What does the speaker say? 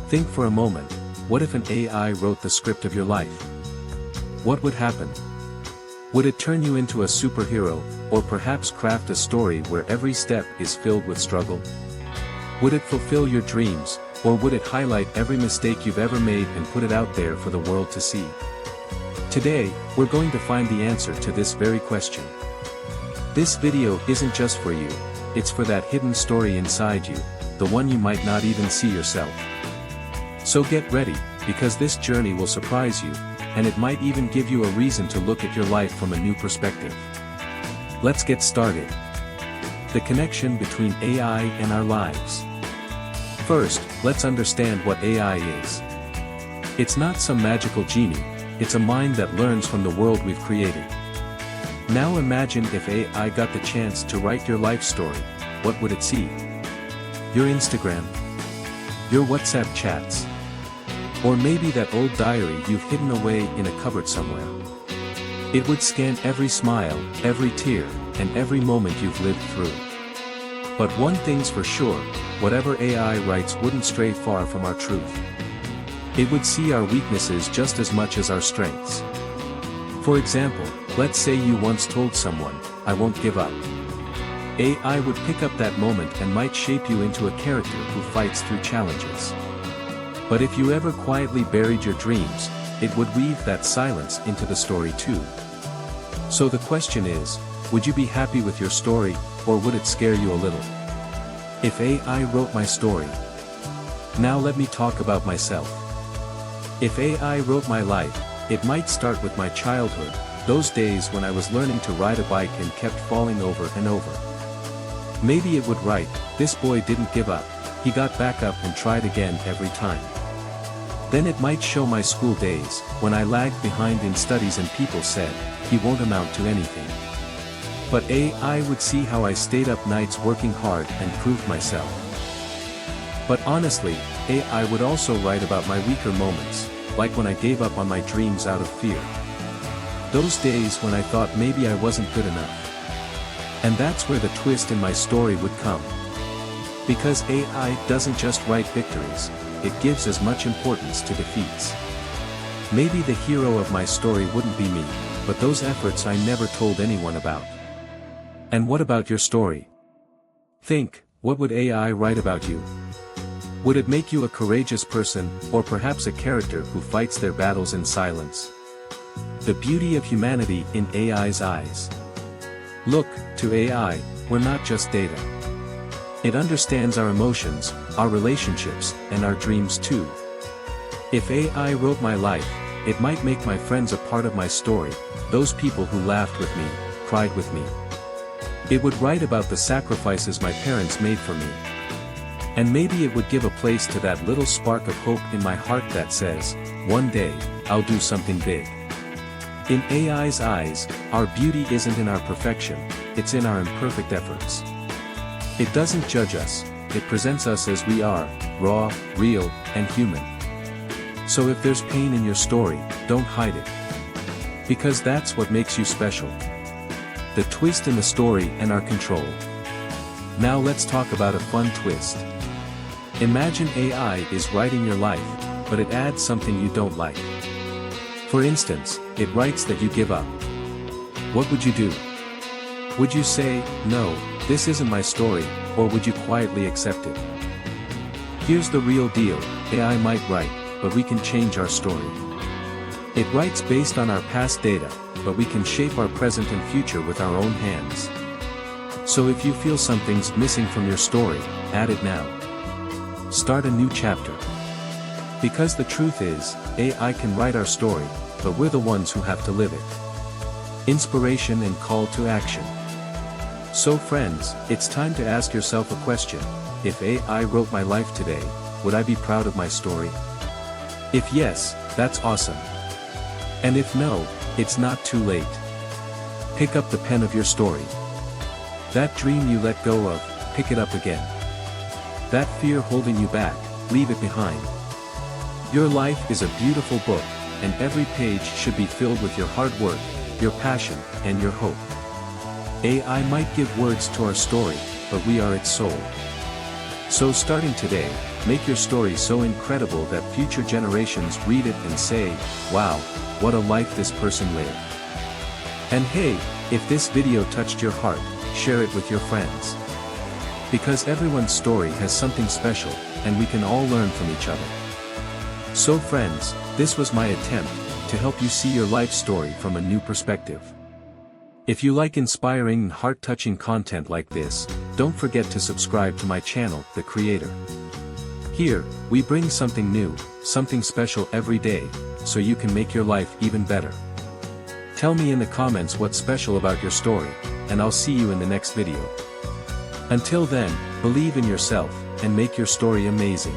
Think for a moment, what if an AI wrote the script of your life? What would happen? Would it turn you into a superhero, or perhaps craft a story where every step is filled with struggle? Would it fulfill your dreams, or would it highlight every mistake you've ever made and put it out there for the world to see? Today, we're going to find the answer to this very question. This video isn't just for you, it's for that hidden story inside you, the one you might not even see yourself. So get ready, because this journey will surprise you, and it might even give you a reason to look at your life from a new perspective. Let's get started. The connection between AI and our lives. First, let's understand what AI is. It's not some magical genie, it's a mind that learns from the world we've created. Now imagine if AI got the chance to write your life story, what would it see? Your Instagram? Your WhatsApp chats? Or maybe that old diary you've hidden away in a cupboard somewhere. It would scan every smile, every tear, and every moment you've lived through. But one thing's for sure, whatever AI writes wouldn't stray far from our truth. It would see our weaknesses just as much as our strengths. For example, let's say you once told someone, "I won't give up." AI would pick up that moment and might shape you into a character who fights through challenges. But if you ever quietly buried your dreams, it would weave that silence into the story too. So the question is, would you be happy with your story, or would it scare you a little? If AI wrote my story. Now let me talk about myself. If AI wrote my life, it might start with my childhood, those days when I was learning to ride a bike and kept falling over and over. Maybe it would write, "This boy didn't give up, he got back up and tried again every time." Then it might show my school days, when I lagged behind in studies and people said, "He won't amount to anything." But AI would see how I stayed up nights working hard and proved myself. But honestly, AI would also write about my weaker moments, like when I gave up on my dreams out of fear. Those days when I thought maybe I wasn't good enough. And that's where the twist in my story would come. Because AI doesn't just write victories, it gives as much importance to defeats. Maybe the hero of my story wouldn't be me, but those efforts I never told anyone about. And what about your story? Think, what would AI write about you? Would it make you a courageous person, or perhaps a character who fights their battles in silence? The beauty of humanity in AI's eyes. Look, to AI, we're not just data. It understands our emotions, our relationships, and our dreams too. If AI wrote my life, it might make my friends a part of my story, those people who laughed with me, cried with me. It would write about the sacrifices my parents made for me. And maybe it would give a place to that little spark of hope in my heart that says, "One day, I'll do something big." In AI's eyes, our beauty isn't in our perfection, it's in our imperfect efforts. It doesn't judge us, it presents us as we are, raw, real, and human. So if there's pain in your story, don't hide it. Because that's what makes you special. The twist in the story and our control. Now let's talk about a fun twist. Imagine AI is writing your life, but it adds something you don't like. For instance, it writes that you give up. What would you do? Would you say, "No, this isn't my story," or would you quietly accept it? Here's the real deal, AI might write, but we can change our story. It writes based on our past data, but we can shape our present and future with our own hands. So if you feel something's missing from your story, add it now. Start a new chapter. Because the truth is, AI can write our story, but we're the ones who have to live it. Inspiration and call to action. So friends, it's time to ask yourself a question. If AI wrote my life today, would I be proud of my story? If yes, that's awesome. And if no, it's not too late. Pick up the pen of your story. That dream you let go of, pick it up again. That fear holding you back, leave it behind. Your life is a beautiful book, and every page should be filled with your hard work, your passion, and your hope. AI might give words to our story, but we are its soul. So starting today, Make your story so incredible that future generations read it and say, wow, what a life this person lived. And hey, if this video touched your heart, share it with your friends. Because everyone's story has something special, and we can all learn from each other. So friends, this was my attempt to help you see your life story from a new perspective. If you like inspiring and heart-touching content like this, don't forget to subscribe to my channel, The Creator. Here, we bring something new, something special every day, so you can make your life even better. Tell me in the comments what's special about your story, and I'll see you in the next video. Until then, believe in yourself, and make your story amazing.